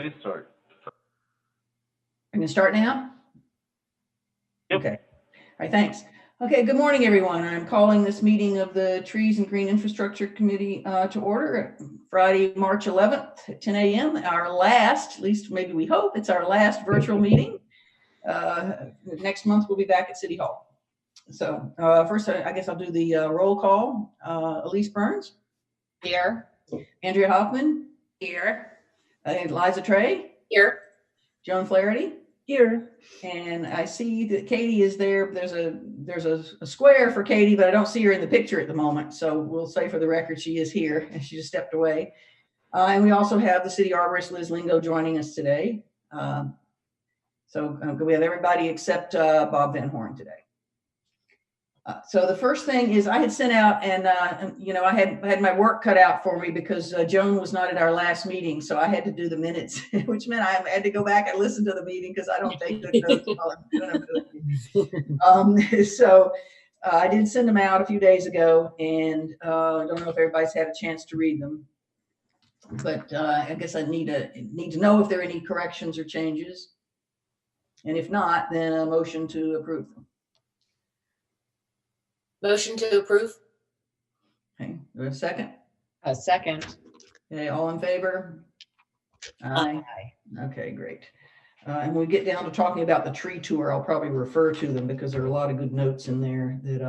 Please start. We're going to start now? Yep. Okay. All right, thanks. Okay, good morning, everyone. I'm calling this meeting of the Trees and Green Infrastructure Committee to order Friday, March 11th at 10 a.m. Our last, at least maybe we hope, it's our last virtual meeting. Next month, we'll be back at City Hall. So first, I guess I'll do the roll call. Elise Burns. Here. Andrea Hoffman. Here. Liza Trey. Here. Joan Flaherty. Here. And I see that Katie is there. There's a square for Katie, but I don't see her in the picture at the moment. So we'll say for the record, she is here and she just stepped away. And we also have the city arborist, Liz Lingo, joining us today. So we have everybody except Bob Van Horn today. So the first thing is I had sent out and I had my work cut out for me because Joan was not at our last meeting. So I had to do the minutes, which meant I had to go back and listen to the meeting because I don't take good notes while I'm doing it. So I did send them out a few days ago, and I don't know if everybody's had a chance to read them, but I guess I need to know if there are any corrections or changes. And if not, then a motion to approve them. Motion to approve. Okay, do we have a second? A second. Okay, all in favor? Aye. Okay, great. And when we get down to talking about the tree tour, I'll probably refer to them because there are a lot of good notes in there that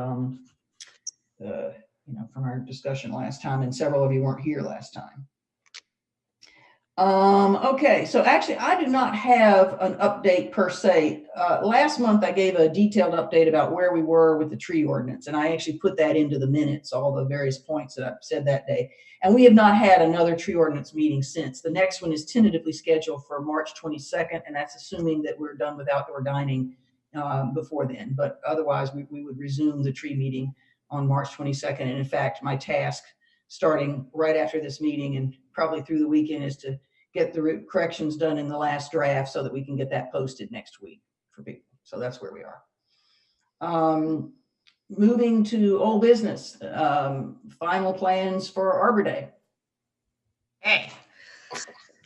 from our discussion last time, and several of you weren't here last time. Okay, so actually I do not have an update per se. Last month I gave a detailed update about where we were with the tree ordinance, and I actually put that into the minutes, all the various points that I've said that day. And we have not had another tree ordinance meeting since. The next one is tentatively scheduled for March 22nd, and that's assuming that we're done with outdoor dining before then. But otherwise we would resume the tree meeting on March 22nd. And in fact, my task starting right after this meeting and probably through the weekend is to get the corrections done in the last draft so that we can get that posted next week for people. So that's where we are. Moving to old business, final plans for Arbor Day. Hey,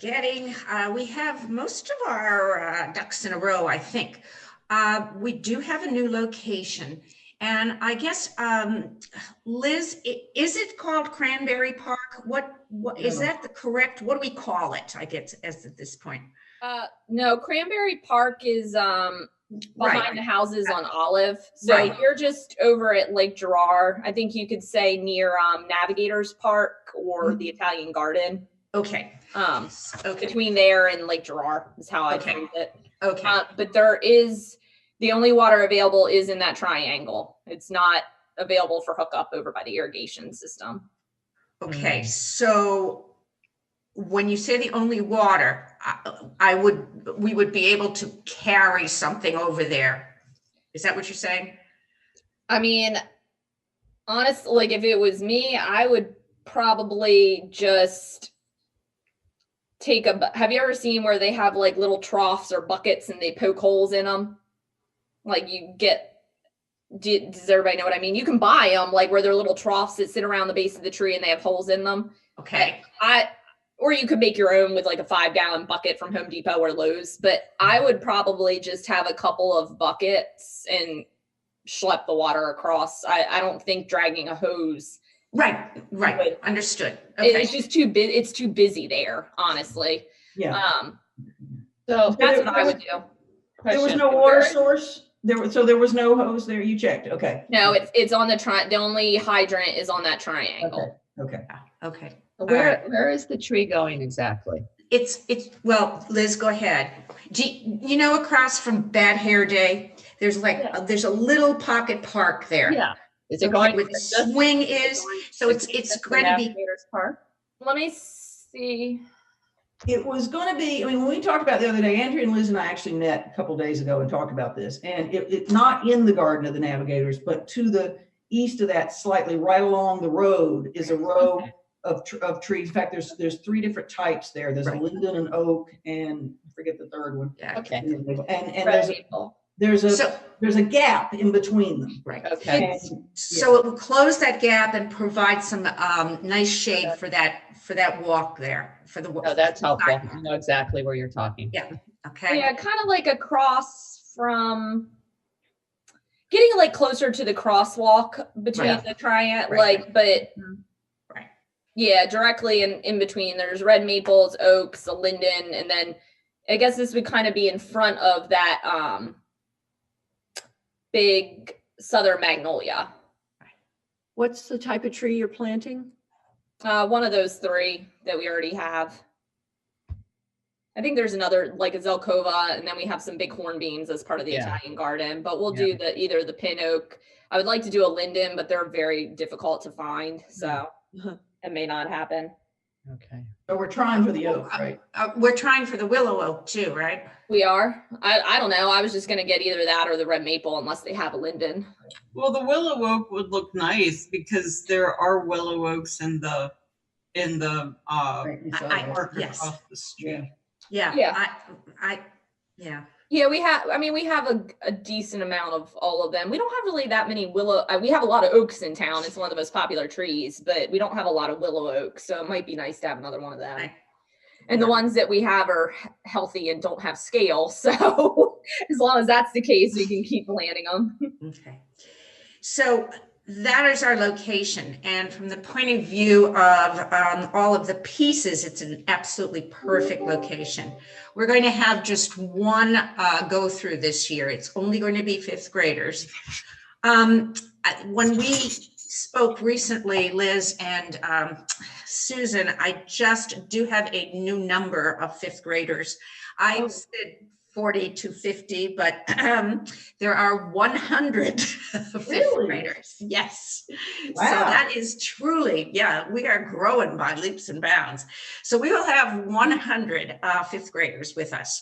we have most of our ducks in a row, I think. We do have a new location. And I guess, Liz, is it called Cranberry Park? What is that the correct, what do we call it, I guess, as at this point? No, Cranberry Park is behind Right. the houses on Olive. So Right. you're just over at Lake Gerard. I think you could say near Navigators Park or the Italian Garden. Okay. Okay. Between there and Lake Gerard is how I Okay. phrase it. Okay. But the only water available is in that triangle. It's not available for hookup over by the irrigation system. Okay. So when you say the only water, we would be able to carry something over there. Is that what you're saying? I mean, honestly, like if it was me, I would probably just have you ever seen where they have like little troughs or buckets and they poke holes in them? Like does everybody know what I mean? You can buy them like where they're little troughs that sit around the base of the tree and they have holes in them. Okay. Or you could make your own with like a 5-gallon bucket from Home Depot or Lowe's, but I would probably just have a couple of buckets and schlep the water across. I don't think dragging a hose. Right. Understood. Okay. It's just it's too busy there, honestly. Yeah. So that's what I would do. There was no water source. There was no hose there. You checked. Okay. No, it's on the only hydrant is on that triangle. Okay. Where is the tree going exactly? Well, Liz, go ahead. You know, across from Bad Hair Day, there's there's a little pocket park there. Yeah. Is it going where the swing is? So it's going to be Park. Let me see. It was going to be, when we talked about it the other day, Andrea and Liz and I actually met a couple days ago and talked about this. And it's not in the Garden of the Navigators, but to the east of that, slightly right along the road, is a row of trees. In fact, there's 3 different types there. There's a linden, an oak, and I forget the third one. Yeah. Okay. And there's a gap in between them. Right. Okay. So it will close that gap and provide some nice shade for for that walk there, for the. Oh, that's helpful. I know exactly where you're talking. Yeah, okay. Yeah, kind of like across from getting like closer to the crosswalk between Right. the triad, Right. like, but Right. yeah, directly in between. There's red maples, oaks, a linden, and then I guess this would kind of be in front of that big southern magnolia. What's the type of tree you're planting? One of those three that we already have. I think there's another like a Zelkova, and then we have some big hornbeams as part of the Yeah. Italian garden. But we'll Yeah. do either the pin oak. I would like to do a linden, but they're very difficult to find, so it may not happen. Okay. So we're trying for the oak, right? We're trying for the willow oak too, right? We are. I don't know. I was just gonna get either that or the red maple unless they have a linden. Well, the willow oak would look nice because there are willow oaks in the Right, we saw that. park Yes. across the street. Yeah. Yeah. Yeah. Yeah, we have a decent amount of all of them. We don't have really that many willow. We have a lot of oaks in town. It's one of the most popular trees, but we don't have a lot of willow oaks. So it might be nice to have another one of them. Right. And the ones that we have are healthy and don't have scale. So as long as that's the case, we can keep planting them. Okay. So that is our location. And from the point of view of all of the pieces, it's an absolutely perfect location. We're going to have just one go through this year. It's only going to be fifth graders. When we spoke recently, Liz and Susan, I just do have a new number of fifth graders. I said 40 to 50, but there are 100 fifth Really? graders. Yes. Wow. So that is truly, yeah, we are growing by leaps and bounds. So we will have 100 fifth graders with us.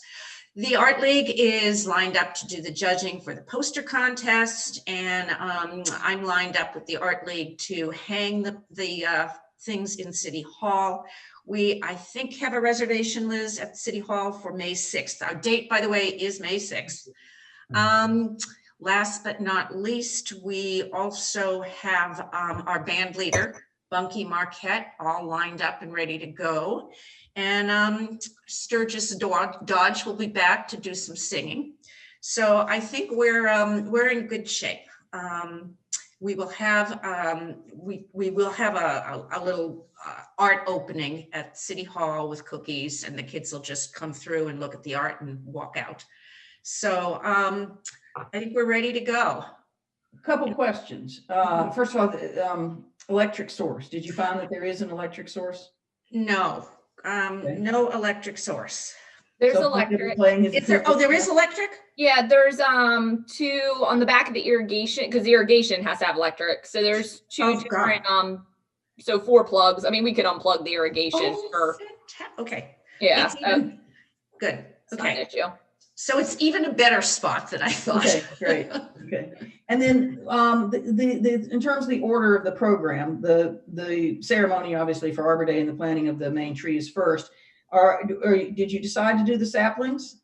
The Art League is lined up to do the judging for the poster contest, and I'm lined up with the Art League to hang the things in City Hall. We, I think, have a reservation, Liz, at City Hall for May 6th. Our date, by the way, is May 6th. Last but not least, we also have our band leader, Bunky Marquette, all lined up and ready to go. And Sturgis Dodge will be back to do some singing. So I think we're in good shape. We will have we will have a little art opening at City Hall with cookies, and the kids will just come through and look at the art and walk out. So I think we're ready to go. Couple questions. First of all, electric source. Did you find that there is an electric source? No, Okay. no electric source. There's So electric. playing his Is there? Oh, there is electric? Yeah, there's two on the back of the irrigation, because the irrigation has to have electric. So there's two Oh, different so 4 plugs. I mean, we could unplug the irrigation for Okay. yeah. It's even- good. It's not an Okay. issue. So it's even a better spot than I thought. Okay, great. Okay. And then the in terms of the order of the program, the ceremony obviously for Arbor Day and the planting of the main trees first. Did you decide to do the saplings?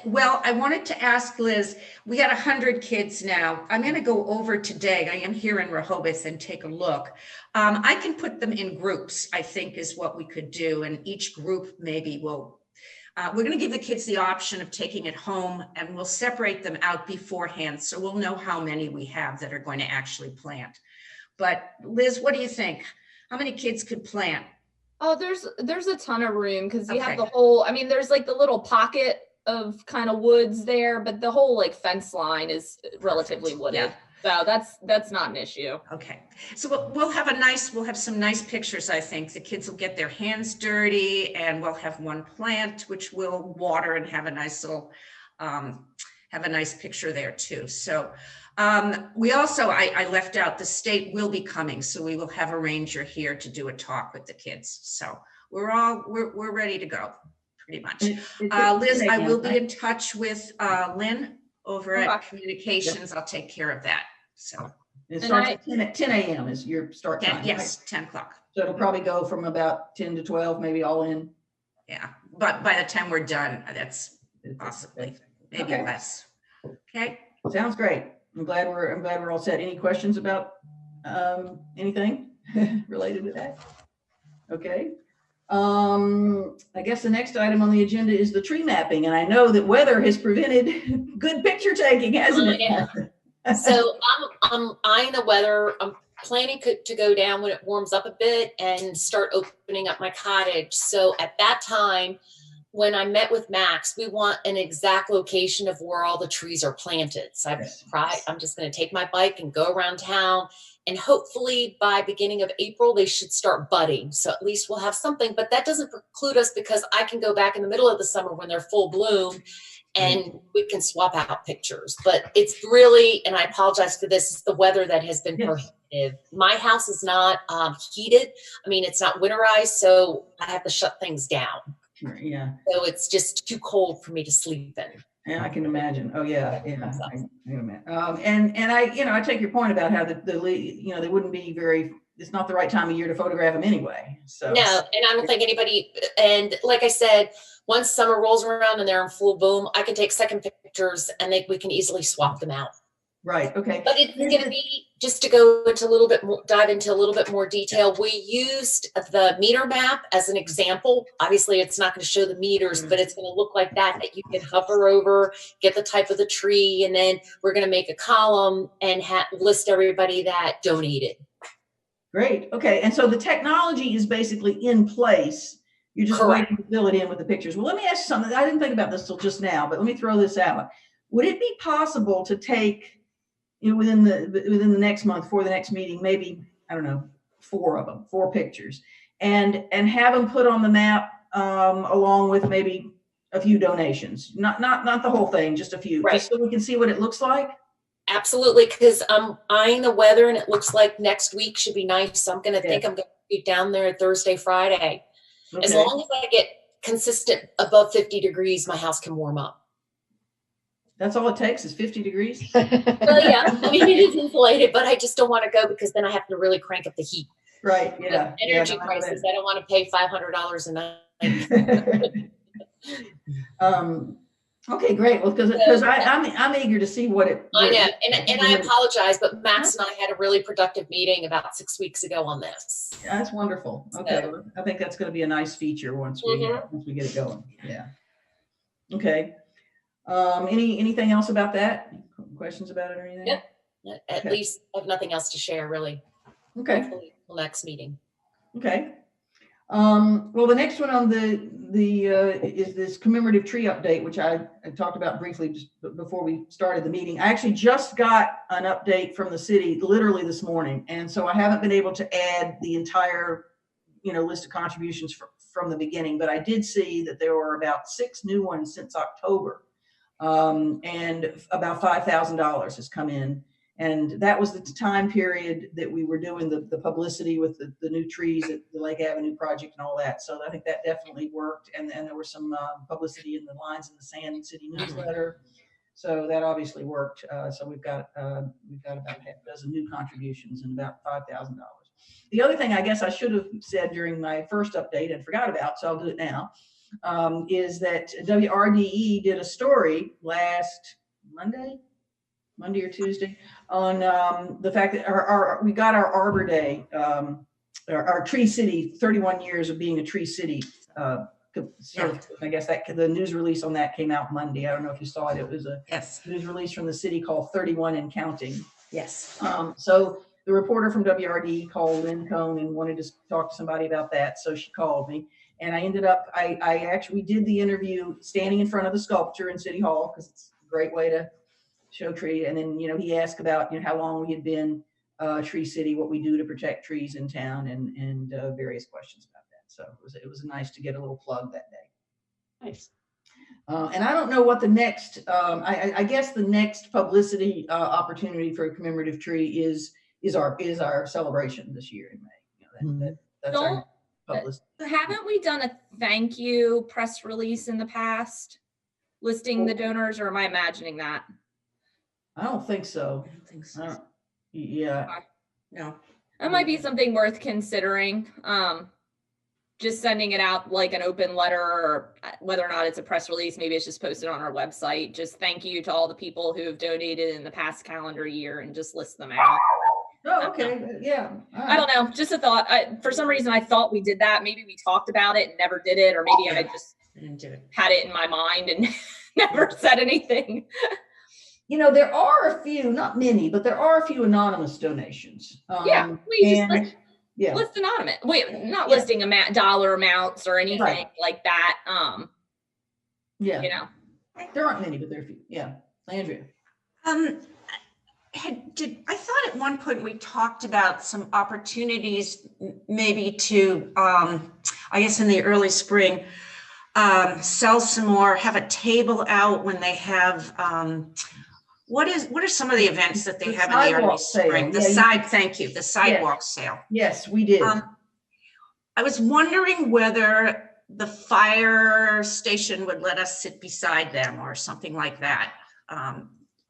Well, I wanted to ask Liz, we got 100 kids now. I'm going to go over today. I am here in Rehoboth and take a look. I can put them in groups, I think is what we could do. And each group maybe will, we're going to give the kids the option of taking it home, and we'll separate them out beforehand. So we'll know how many we have that are going to actually plant. But Liz, what do you think? How many kids could plant? Oh, there's a ton of room because you Okay. have the whole, I mean, there's like the little pocket of kind of woods there, but the whole like fence line is relatively wooded. So that's not an issue. Okay, so we'll have some nice pictures. I think the kids will get their hands dirty, and we'll have one plant which will water and have a nice little, have a nice picture there too. So we also, I left out, the state will be coming, so we will have a ranger here to do a talk with the kids. So we're ready to go, pretty much. Liz, I will be in touch with Lynn over at Okay. Communications. I'll take care of that. So It starts at 10 a.m. is your start time. yes, 10 o'clock. So it'll probably go from about 10 to 12, maybe all in. Yeah, but by the time we're done, that's possibly maybe Okay. less. Okay. Sounds great. I'm glad we're all set. Any questions about anything related to that? Okay. I guess the next item on the agenda is the tree mapping, and I know that weather has prevented good picture taking, hasn't it? Yeah. So I'm eyeing the weather. I'm planning to go down when it warms up a bit and start opening up my cottage. So at that time, when I met with Max, we want an exact location of where all the trees are planted. So I'm just going to take my bike and go around town, and hopefully by beginning of April, they should start budding. So at least we'll have something, but that doesn't preclude us because I can go back in the middle of the summer when they're full bloom and we can swap out pictures. But it's really, and I apologize for this, it's the weather that has been prohibitive. My house is not heated. I mean, it's not winterized, so I have to shut things down. Yeah. So it's just too cold for me to sleep in. Yeah, I can imagine. Oh yeah, yeah. I can imagine. And I take your point about how they wouldn't be very. It's not the right time of year to photograph them anyway. So no, and I don't think anybody. And like I said, once summer rolls around and they're in full boom, I can take second pictures and we can easily swap them out. Right. Okay. But it's going to be, just to go into a little bit more, dive into a little bit more detail. We used the meter map as an example. Obviously, it's not going to show the meters, but it's going to look like that you can hover over, get the type of the tree, and then we're going to make a column and list everybody that donated. Great. Okay. And so the technology is basically in place. You're just waiting to fill it in with the pictures. Well, let me ask you something. I didn't think about this till just now, but let me throw this out. Would it be possible to take, within the next month, for the next meeting, maybe, I don't know, 4 pictures, and have them put on the map along with maybe a few donations, not the whole thing, just a few, right, just so we can see what it looks like? Absolutely, because I'm eyeing the weather and it looks like next week should be nice. So I'm going to think I'm going to be down there Thursday, Friday. Okay. As long as I get consistent above 50 degrees, my house can warm up. That's all it takes is 50 degrees? Well, yeah. I mean, it is insulated, but I just don't want to go because then I have to really crank up the heat. Right, yeah. The energy prices, I don't want to pay $500 a night. Okay, great. Well, because I'm eager to see what it. I know, and I apologize, but Max and I had a really productive meeting about 6 weeks ago on this. Yeah, that's wonderful. Okay, so, I think that's going to be a nice feature once we get it going. Yeah. Okay. Anything else about that? Questions about it or anything? Yeah. At least I have nothing else to share, really. Okay. Hopefully, the next meeting. Okay. Well, the next one on the is this commemorative tree update, which I talked about briefly just before we started the meeting. I actually just got an update from the city literally this morning, and so I haven't been able to add the entire list of contributions from the beginning, but I did see that there were about 6 new ones since October, and about $5,000 has come in. And that was the time period that we were doing the publicity with the new trees at the Lake Avenue project and all that. So I think that definitely worked. And there was some publicity in the Lines in the Sand City newsletter. So that obviously worked. So we've got about half a dozen new contributions and about $5,000. The other thing I guess I should have said during my first update and forgot about, so I'll do it now, is that WRDE did a story last Monday or Tuesday, on the fact that we got our Arbor Day, our Tree City, 31 years of being a Tree City. I guess that the news release on that came out Monday. I don't know if you saw it. It was a news release from the city called 31 and Counting. Yes. So the reporter from WRD called Lynn Cohn and wanted to talk to somebody about that. So she called me, and I ended up, I actually did the interview standing in front of the sculpture in City Hall, because it's a great way to show tree. And then, he asked about, how long we had been Tree City, what we do to protect trees in town, and various questions about that. So it was nice to get a little plug that day. Nice. And I don't know what the next, I guess the next publicity opportunity for a commemorative tree is our celebration this year in May. That's our publicity. Haven't we done a thank you press release in the past listing the donors, or am I imagining that? I don't think so. I don't think so. Yeah. No. That might be something worth considering. Just sending it out like an open letter, or whether or not it's a press release, maybe it's just posted on our website. Just thank you to all the people who have donated in the past calendar year, and just list them out. Oh, okay, yeah. All I right. don't know, just a thought. For some reason, I thought we did that. Maybe we talked about it and never did it, or maybe I just I didn't do it. had it in my mind and never said anything. You know, there are a few, not many, but there are a few anonymous donations. Yeah, we just and yeah, list anonymous. Wait, not Yeah. listing dollar amounts or anything Right. like that. yeah. You know, There aren't many, but there are a few. Yeah, Andrea. I thought at one point we talked about some opportunities maybe to, I guess in the early spring, sell some more, have a table out when they have, what are some of the events that they The have in the early sidewalk sale. spring? Yeah, The sidewalk sale. Yes, we did. I was wondering whether the fire station would let us sit beside them or something like that.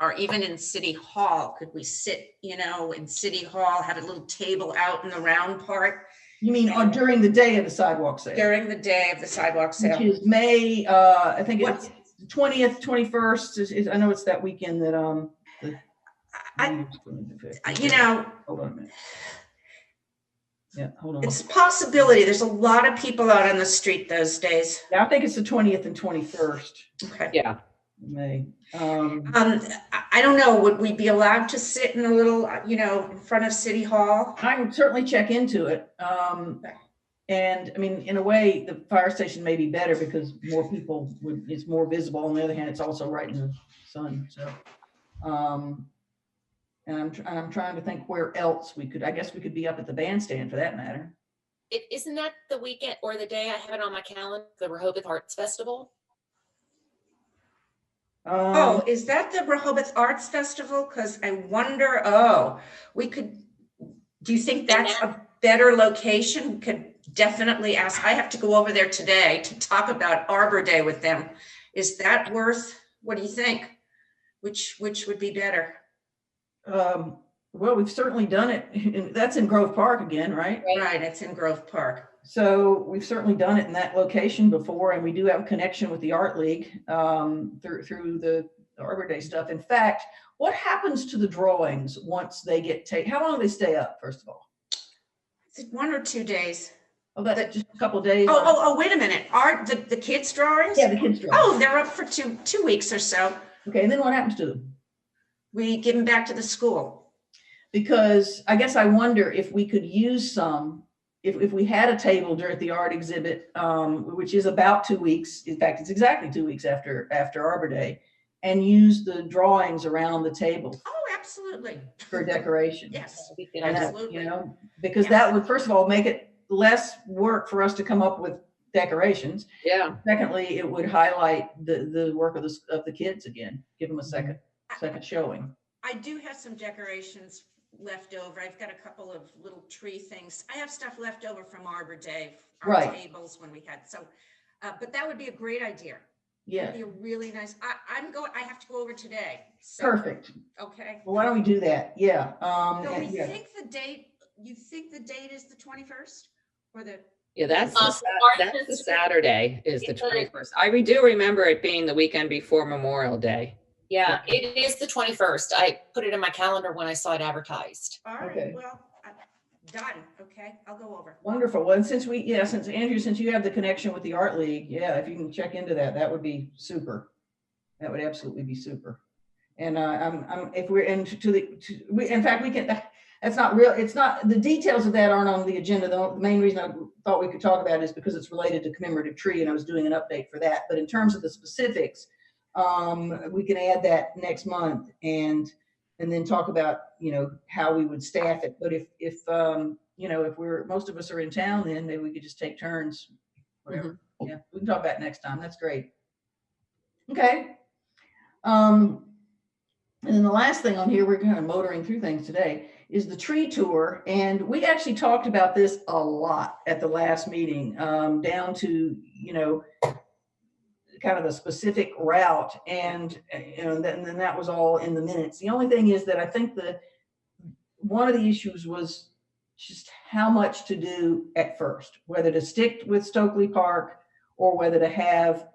Or even in City Hall, could we sit, in City Hall, have a little table out in the round part You mean during the day of the sidewalk sale? during the day of the sidewalk sale? Which is May, I think What- it's the 20th, 21st. I know it's that weekend that, Hold hold on a minute. Yeah, hold on. it's a possibility. There's a lot of people out on the street those days. Yeah, I think it's the 20th and 21st Okay. Yeah. of May. I don't know, would we be allowed to sit in a little, in front of City Hall? I can certainly check into it. And I mean, in a way, the fire station may be better because more people it's more visible. On the other hand, it's also right in the sun. So, and I'm trying to think where else I guess we could be up at the bandstand for that matter. Isn't that the weekend or the day I have it on my calendar, the Rehoboth Arts Festival? Oh, is that the Rehoboth Arts Festival? Because I wonder, do you think that's a better location? We could definitely ask. I have to go over there today to talk about Arbor Day with them. Is that what do you think? Which would be better? Well, we've certainly done it. That's in Grove Park again, right? Right, it's in Grove Park. So we've certainly done it in that location before, and we do have a connection with the Art League through the Arbor Day stuff. In fact, what happens to the drawings once they get taken? How long do they stay up, first of all? Is it 1 or 2 days? Oh, that's just a couple of days. Oh, wait a minute. Are the kids' drawings? Yeah, the kids' drawings. Oh, they're up for two weeks or so. Okay, and then what happens to them? We give them back to the school. Because I guess I wonder if we could use some, if we had a table during the art exhibit, which is about 2 weeks. In fact, it's exactly 2 weeks after Arbor Day, and use the drawings around the table Oh, absolutely. for decoration. Yes. And that, Absolutely. because that would, first of all, make it less work for us to come up with decorations. Yeah. Secondly, it would highlight the work of the kids again, give them a second showing. I do have some decorations left over. I've got a couple of little tree things. I have stuff left over from Arbor Day, our Right. tables when we had. So, but that would be a great idea. Yeah, It'd be a really nice. I have to go over today. So, perfect. Okay. Well, why don't we do that? Yeah. So we and yeah. think the date. You think the date is the 21st, or the? Yeah, that's March the is- Saturday is the It's a- 21st. We do remember it being the weekend before Memorial Day. Yeah, it is the 21st. I put it in my calendar when I saw it advertised. All right. Okay. Well, done. Okay, I'll go over. Wonderful. Well, and since Andrew, since you have the connection with the Art League, yeah, if you can check into that, that would be super. That would absolutely be super. And if we're into in fact, we can, that's not real. It's not, the details of that aren't on the agenda. The main reason I thought we could talk about it is because it's related to Commemorative Tree, and I was doing an update for that. But in terms of the specifics, we can add that next month and then talk about, how we would staff it. But if most of us are in town, then maybe we could just take turns, whatever. Yeah, we can talk about it next time. That's great. Okay. And then the last thing on here, we're kind of motoring through things today, is the tree tour. And we actually talked about this a lot at the last meeting, down to, kind of a specific route. And then that was all in the minutes. The only thing is that I think one of the issues was just how much to do at first, whether to stick with Stockley Park or whether to have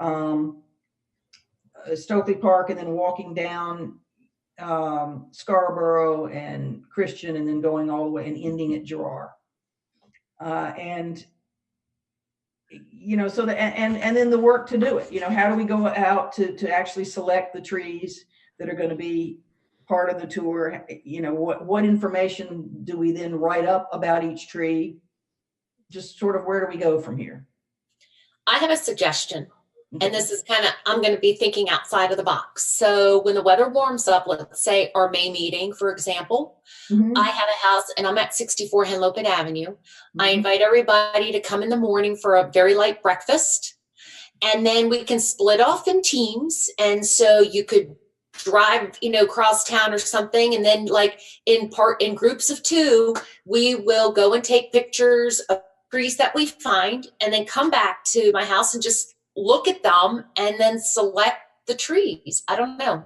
Stockley Park and then walking down Scarborough and Christian, and then going all the way and ending at Girard. And so and then the work to do it. How do we go out to actually select the trees that are going to be part of the tour? What information do we then write up about each tree? Just sort of, where do we go from here? I have a suggestion. And this is I'm going to be thinking outside of the box. So when the weather warms up, let's say our May meeting, for example, I have a house and I'm at 64 Henlopen Avenue. I invite everybody to come in the morning for a very light breakfast. And then we can split off in teams. And so you could drive, cross town or something. And then in groups of 2, we will go and take pictures of trees that we find and then come back to my house and just look at them and then select the trees. I don't know.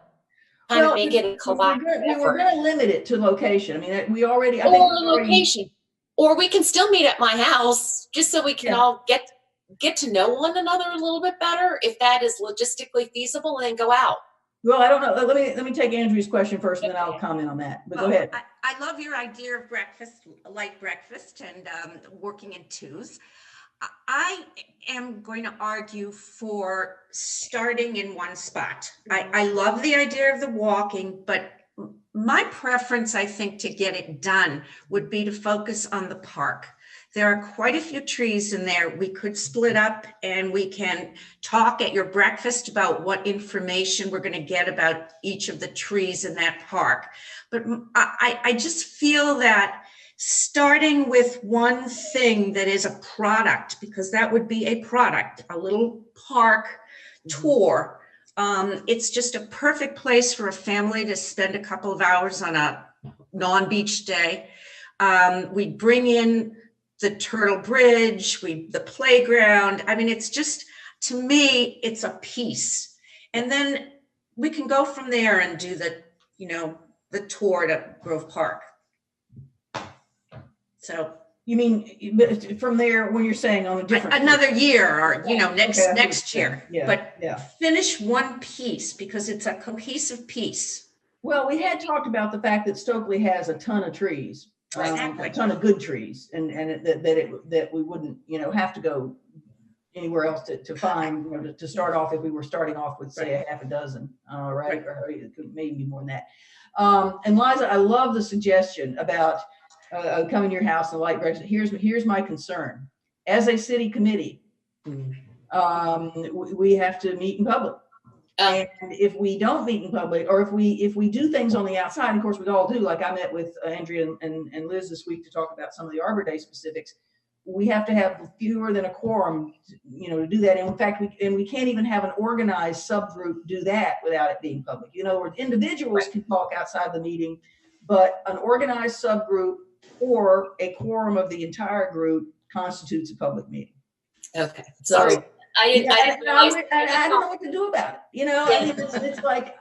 Make it a collaborative effort. We're going to limit it to location. I mean, location. Or we can still meet at my house just so we can all get to know one another a little bit better, if that is logistically feasible, and then go out. Well, I don't know. Let me take Andrew's question first, and then I'll comment on that. But go ahead. I love your idea of breakfast, light breakfast, and working in 2s. I am going to argue for starting in one spot. I love the idea of the walking, but my preference, I think, to get it done would be to focus on the park. There are quite a few trees in there. We could split up and we can talk at your breakfast about what information we're going to get about each of the trees in that park. But I just feel that starting with one thing that is a product, because that would be a product, a little park tour. It's just a perfect place for a family to spend a couple of hours on a non-beach day. We bring in the Turtle Bridge, the playground. I mean, it's just, to me, it's a piece. And then we can go from there and do the tour to Grove Park. So you mean from there, when you're saying on a different another year, or next year, finish one piece, because it's a cohesive piece. Well, we had talked about the fact that Stockley has a ton of trees, a ton of good trees, and that we wouldn't have to go anywhere else to find to start off, if we were starting off with say a half a dozen, right? Or maybe more than that. And Liza, I love the suggestion about coming to your house and light breakfast. Here's my concern. As a city committee, we have to meet in public. And if we don't meet in public, or if we do things on the outside, of course we all do. Like I met with Andrea and Liz this week to talk about some of the Arbor Day specifics. We have to have fewer than a quorum, to do that. And in fact, we can't even have an organized subgroup do that without it being public. In other words, individuals can talk outside the meeting, but an organized subgroup or a quorum of the entire group constitutes a public meeting. Okay, sorry. I don't know what to do about it. I mean, it's like,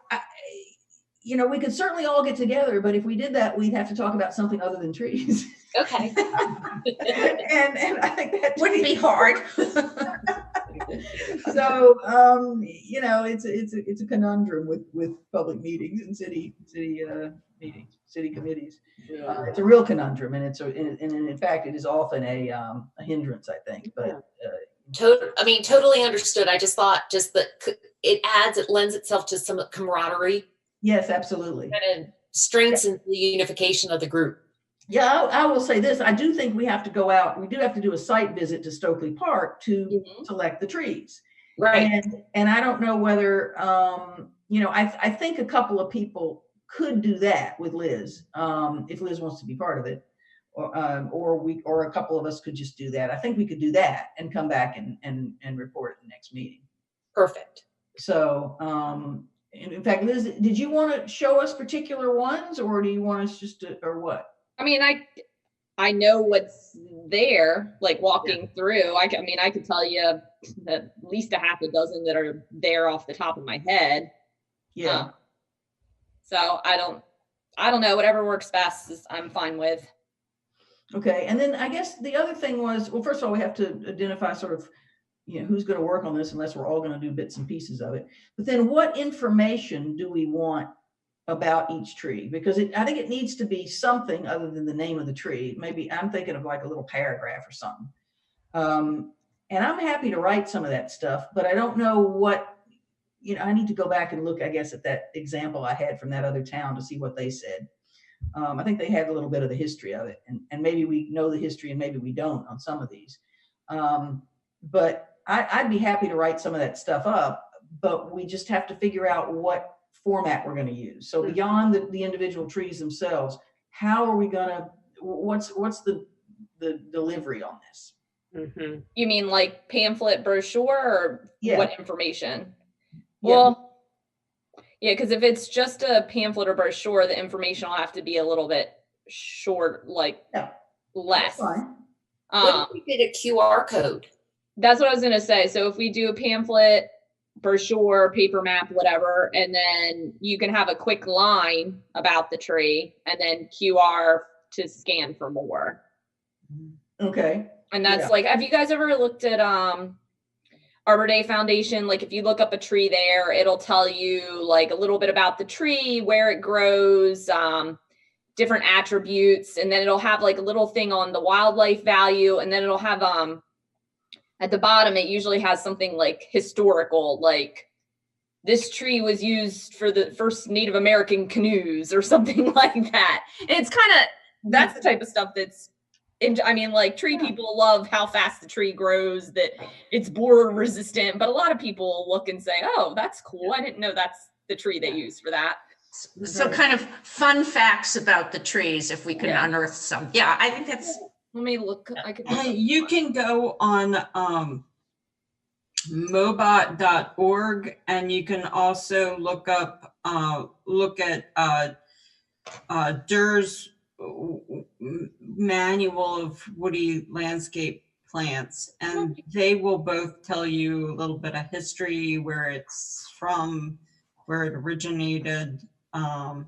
we could certainly all get together, but if we did that, we'd have to talk about something other than trees. Okay. and I think that wouldn't be hard. So, it's a conundrum with public meetings and city meetings, city committees. It's a real conundrum, and in fact, it is often a hindrance, I think. But totally understood. I just thought that it lends itself to some camaraderie. Yes, absolutely. And it strengthens the unification of the group. Yeah, I will say this. I do think we have to go out. We do have to do a site visit to Stockley Park to select the trees. Right. And I don't know whether, I think a couple of people could do that with Liz, if Liz wants to be part of it, or a couple of us could just do that. I think we could do that and come back and report at the next meeting. Perfect. So, in fact, Liz, did you want to show us particular ones, or do you want us just to, or what? I mean, I know what's there, like walking through. I could tell you at least a half a dozen that are there off the top of my head. Yeah. So I don't know. Whatever works best I'm fine with. Okay. And then I guess the other thing was, well, first of all, we have to identify sort of, who's going to work on this, unless we're all going to do bits and pieces of it. But then what information do we want about each tree, because I think it needs to be something other than the name of the tree. Maybe I'm thinking of like a little paragraph or something. And I'm happy to write some of that stuff, but I don't know what, I need to go back and look, I guess, at that example I had from that other town to see what they said. I think they had a little bit of the history of it, and maybe we know the history and maybe we don't on some of these. But I'd be happy to write some of that stuff up, but we just have to figure out what format we're going to use. So beyond the individual trees themselves, how are we going to, what's the delivery on this? Mm-hmm. You mean like pamphlet, brochure, or what information? Yeah. Well, yeah, because if it's just a pamphlet or brochure, the information will have to be a little bit short, like less. That's fine. What if we did a QR code? That's what I was going to say. So if we do a pamphlet, brochure, paper map, whatever, and then you can have a quick line about the tree and then QR to scan for more. Okay. And that's like, have you guys ever looked at Arbor Day Foundation? Like if you look up a tree there, it'll tell you like a little bit about the tree, where it grows, different attributes, and then it'll have like a little thing on the wildlife value, and then it'll have at the bottom it usually has something like historical, like this tree was used for the first Native American canoes or something like that. And it's kind of, that's the type of stuff that's, I mean, like tree people love how fast the tree grows, that it's borer resistant, but a lot of people look and say, oh, that's cool. I didn't know that's the tree they use for that. So kind of fun facts about the trees, if we can unearth some. Yeah, I think that's. Let me look. I could. You can go on mobot.org, and you can also look at Durr's manual of woody landscape plants, and they will both tell you a little bit of history, where it's from, where it originated. Can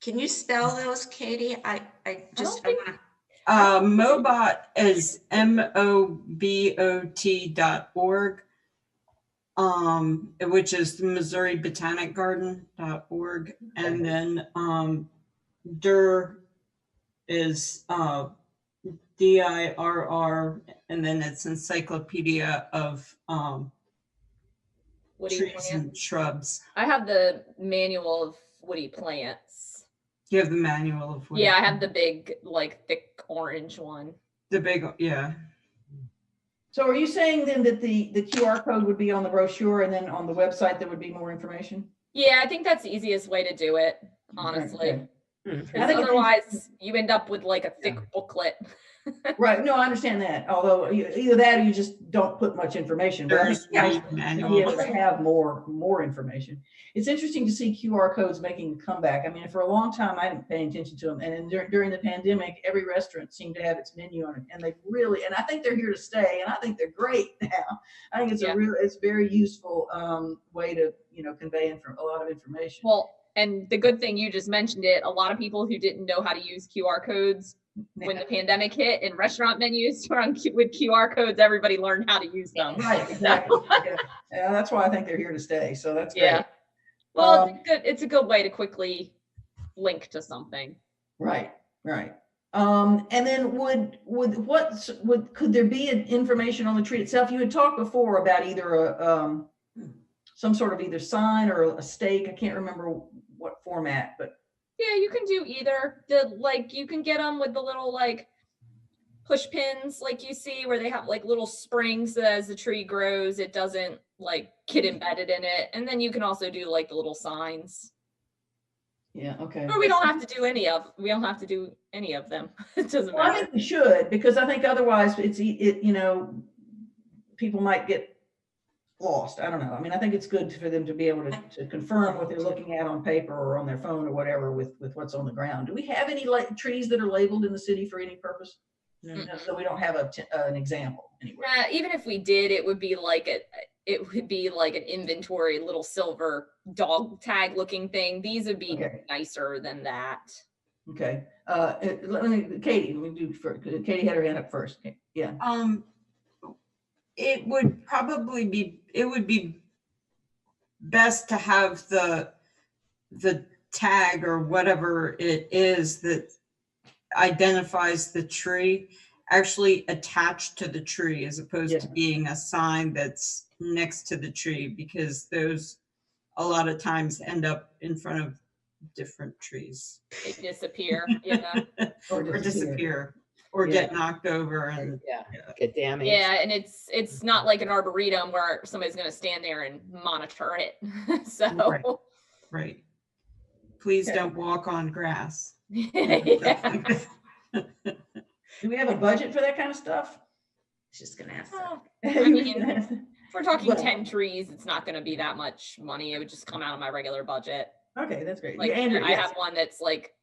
you spell those, Katie? I want to. Mobot is MOBOT.org, which is the Missouri Botanic Garden.org, and then Durr is DIRR, and then it's Encyclopedia of Woody trees plants and shrubs. I have the manual of woody plants. You have the manual of woody. Yeah, I have the big, like, thick orange one. The big, yeah. So are you saying then that the QR code would be on the brochure, and then on the website there would be more information? Yeah, I think that's the easiest way to do it, honestly. Okay. Because otherwise you end up with like a thick booklet. Right. No, I understand that. Although either that or you just don't put much information. But There's nice to manual. be able to have more information. It's interesting to see QR codes making a comeback. I mean, for a long time I didn't pay attention to them, and during the pandemic, every restaurant seemed to have its menu on it, and they really, and I think they're here to stay, and I think they're great now. I think it's it's very useful way to convey a lot of information. Well, and the good thing, you just mentioned it, a lot of people who didn't know how to use QR codes when the pandemic hit and restaurant menus were with QR codes, everybody learned how to use them. Right, exactly. Yeah, that's why I think they're here to stay. So that's great. Yeah. Well, it's a good way to quickly link to something. Right. And then could there be an information on the tree itself? You had talked before about either some sort of either sign or a stake. I can't remember what format, but yeah, you can do either. You can get them with the little like push pins, like you see where they have like little springs that as the tree grows, it doesn't like get embedded in it. And then you can also do like the little signs. Yeah. Okay. Or we don't have to do any of them. It doesn't matter. I think we should, because I think otherwise people might get lost. I don't know. I mean, I think it's good for them to be able to confirm what they're looking at on paper or on their phone or whatever with what's on the ground. Do we have any trees that are labeled in the city for any purpose? No, so we don't have an example anywhere. Even if we did, it would be like an inventory little silver dog tag looking thing. These would be nicer than that. Okay. Katie, Katie had her hand up first. Yeah. It would be best to have the tag or whatever it is that identifies the tree actually attached to the tree as opposed to being a sign that's next to the tree, because those a lot of times end up in front of different trees. They disappear, yeah. or disappear or get knocked over and get damaged. Yeah, and it's not like an arboretum where somebody's going to stand there and monitor it. So right. Please don't walk on grass. Yeah. Do we have a budget for that kind of stuff? Just gonna ask that. I mean, if we're talking Well- 10 trees, it's not going to be that much money. It would just come out of my regular budget. Okay, that's great. Like, Yeah, Andrew, I yes. have one that's like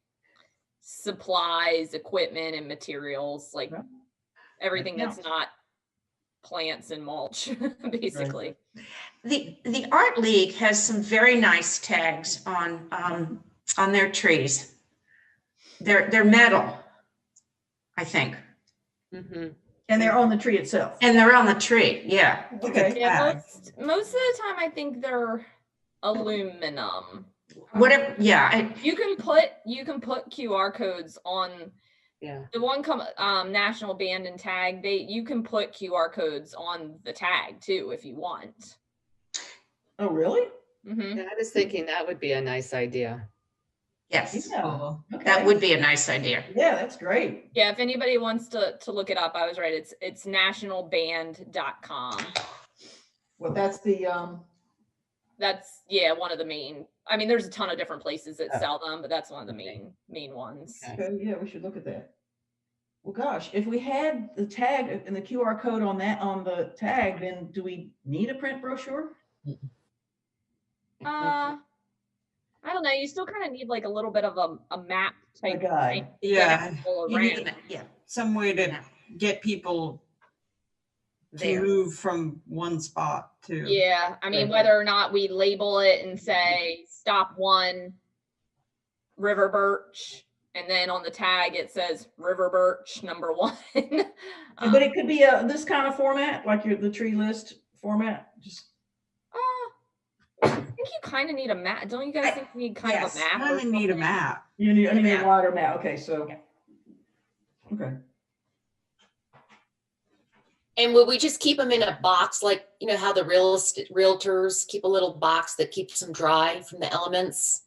supplies, equipment, and materials, like Yeah. everything That that's not plants and mulch, basically. The Art League has some very nice tags on their trees. They're metal, I think, Mm-hmm. And they're on the tree itself. and they're on the tree. Yeah. Okay. Yeah, Tag. most of the time I think they're aluminum. Whatever. Yeah. You can put QR codes on Yeah. the one national band and tag. You can put QR codes on the tag too if you want. Oh, really? Hmm. I was thinking that would be a nice idea. Yes. Yeah. Cool. Okay. That would be a nice idea. Yeah, that's great. Yeah, if anybody wants to look it up, I was right. It's nationalband.com. Well, that's the That's one of the main. I mean, there's a ton of different places that sell them, but that's one of the main ones. Okay. okay, yeah, we should look at that. Well, gosh, if we had the tag and the QR code on the tag, then do we need a print brochure? I don't know. You still kind of need like a little bit of a map A type guide. thing. Yeah. People You need around. that, yeah. Some way to Yeah. get people to There. move from one spot to. Yeah, I mean, Right. whether or not we label it and say stop 1, River Birch, and then on the tag it says River Birch number 1. But it could be this kind of format, like the tree list format. Just I think you kind of need a map. Don't you guys think you need kind of yes, a map? Kind or of need a something? map. you need, I mean, Yeah. a wider map. Okay, so okay. And would we just keep them in a box, like, you know, how the realtors keep a little box that keeps them dry from the elements?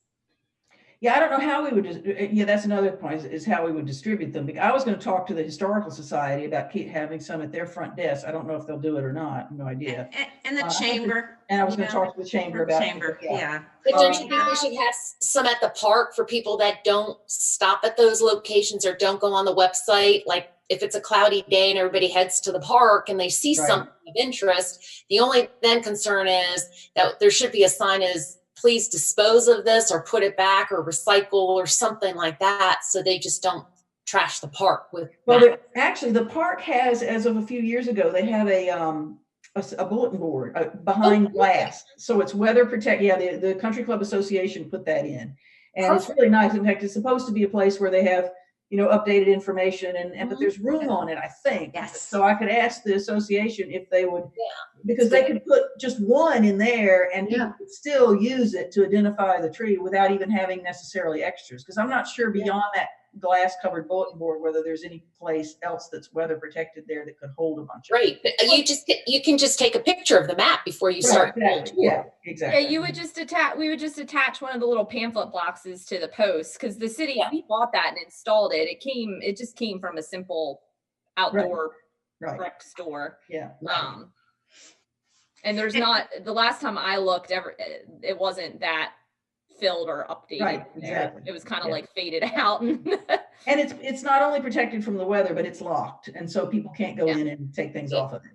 Yeah, I don't know how we would, yeah, that's another point is how we would distribute them. I was going to talk to the Historical Society about having some at their front desk. I don't know if they'll do it or not. No idea. And the I think chamber. And I was going you to know, talk to the chamber about. Chamber, yeah. But don't you think we should have some at the park for people that don't stop at those locations or don't go on the website? Like if it's a cloudy day and everybody heads to the park and they see Right. something of interest, the only then concern is that there should be a sign is please dispose of this or put it back or recycle or something like that. So they just don't trash the park with. Well, that. actually, the park has, as of a few years ago, they have a bulletin board behind glass. So it's weather protect. Yeah, the Country Club Association put that in. And it's really nice. In fact, it's supposed to be a place where they have, you know, updated information and but there's room on it, I think. Yes. So I could ask the association if they would, Yeah. because they could put just one in there and people could still use it to identify the tree without even having necessarily extras. Because I'm not sure beyond that glass covered bulletin board whether there's any place else that's weather protected there that could hold a bunch of. Right. But you can just take a picture of the map before you start. Exactly. Yeah, exactly. Yeah, we would just attach one of the little pamphlet boxes to the post because the city, we bought that and installed it. It just came from a simple outdoor Right. rec store. Yeah. And there's not, the last time I looked it wasn't that filled or updated. Right, there. exactly. It was kind of Yeah. like faded out. And it's not only protected from the weather, but it's locked. And so people can't go in and take things off of it,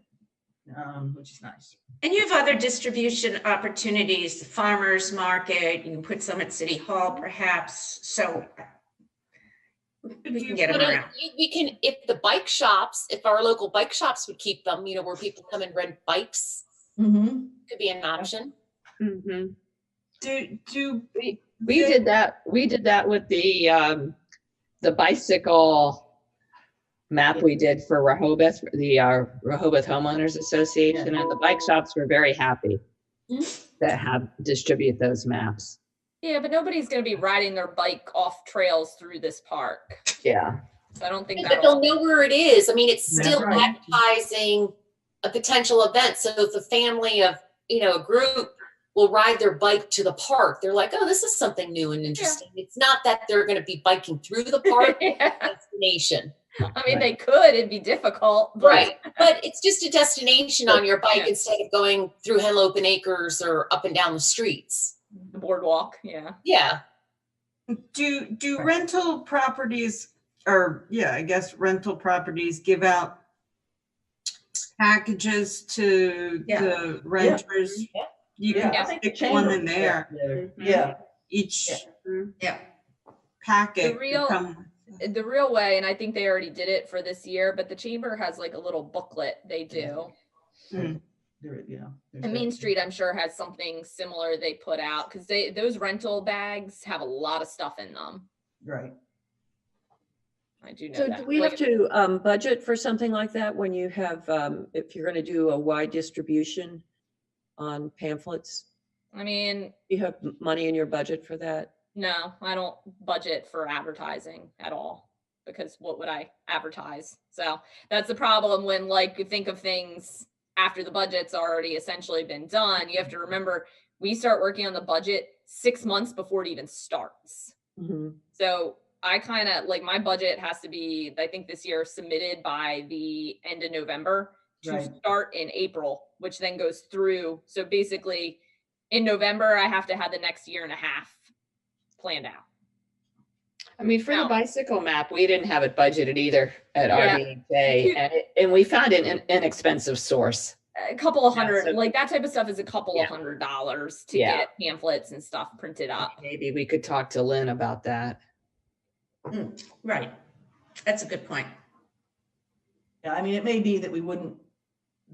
which is nice. And you have other distribution opportunities, the farmer's market, you can put some at City Hall perhaps, so we can get them But around. we can, if our local bike shops would keep them, you know, where people come and rent bikes, Mm-hmm. could be an option. Mm-hmm. We did that. We did that with the bicycle map we did for Rehoboth, the Rehoboth Homeowners Association, and the bike shops were very happy to distribute those maps. Yeah, but nobody's going to be riding their bike off trails through this park. Yeah. So I don't think But that. they'll know where it is. I mean, it's That's still right. advertising a potential event. So if a family of, a group will ride their bike to the park, they're like, oh, this is something new and interesting. It's not that they're going to be biking through the park Yeah. destination. I mean, they could. It'd be difficult. But... Right. But it's just a destination on your bike Yeah. instead of going through Henlopen Acres or up and down the streets. The boardwalk. Yeah. Yeah. Do rental properties, or I guess rental properties give out packages to the renters? Yeah. You Yeah, I can think the stick one chamber in does there. that. Yeah. Each Yeah. packet. The real- could come- The real way, and I think they already did it for this year, but the chamber has like a little booklet they do. And Main Street, I'm sure, has something similar they put out because those rental bags have a lot of stuff in them. Right. I do know So that. do we have to budget for something like that when you have, if you're going to do a wide distribution on pamphlets? I mean, You have money in your budget for that? no, I don't budget for advertising at all because what would I advertise? So that's the problem when you think of things after the budget's already essentially been done. You have to remember we start working on the budget 6 months before it even starts. Mm-hmm. So I kind of my budget has to be, I think this year, submitted by the end of November to start in April, which then goes through. So basically in November, I have to have the next year and a half planned out. I mean, for No. the bicycle map, we didn't have it budgeted either at Yeah. RBJ, and we found an inexpensive source. A couple of Yeah, hundred, so- that type of stuff is a couple of Yeah. $100s to Yeah. get pamphlets and stuff printed up. Maybe we could talk to Lynn about that. Right. That's a good point. Yeah, I mean, it may be that we wouldn't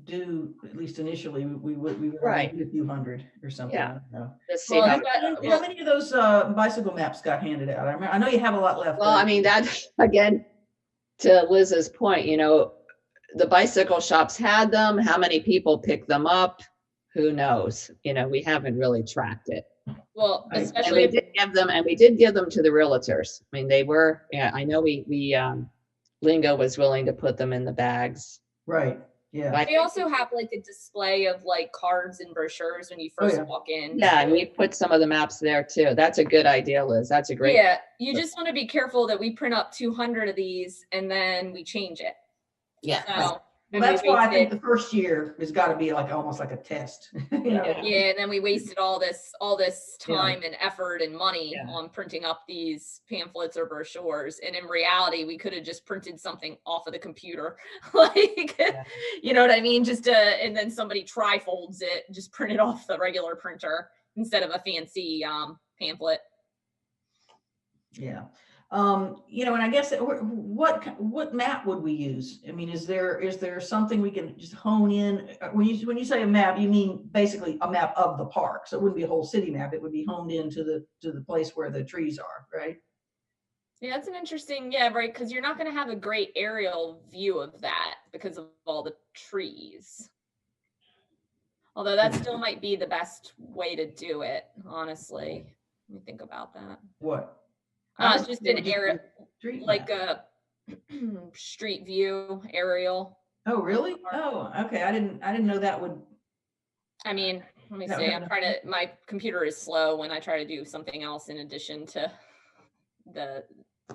do, at least initially, we would Right. do a few hundred or something. Yeah. I don't know. Let's see. Well, how- How many of those bicycle maps got handed out? I know you have a lot left. Well, I mean, that, again, to Liz's point, the bicycle shops had them. How many people picked them up? Who knows? We haven't really tracked it. Well, Right. And especially we if did give them to the realtors. I mean, they were, I know Lingo was willing to put them in the bags. Right, yeah. I they also have a display of cards and brochures when you first walk in. Yeah, and we put some of the maps there too. That's a good idea, Liz. That's a great. Yeah, you just want to be careful that we print up 200 of these and then we change it. Yeah. So, Well, that's why I think the first year has got to be almost like a test. yeah, and then we wasted all this time and effort and money Yeah. on printing up these pamphlets or brochures. And in reality, we could have just printed something off of the computer. You know what I mean? And then somebody trifolds it, just print it off the regular printer instead of a fancy pamphlet. Yeah. And I guess what map would we use? I mean, is there something we can just hone in? When you say a map, you mean basically a map of the park. So it wouldn't be a whole city map. It would be honed into the place where the trees are, right? Yeah, that's an interesting, right, because you're not going to have a great aerial view of that because of all the trees. Although that still might be the best way to do it, honestly. Let me think about that. What? It's just an area, Street like map. a street view aerial. Oh, really? Oh, okay. I didn't know that would. I mean, let me That see. would- My computer is slow when I try to do something else in addition to the.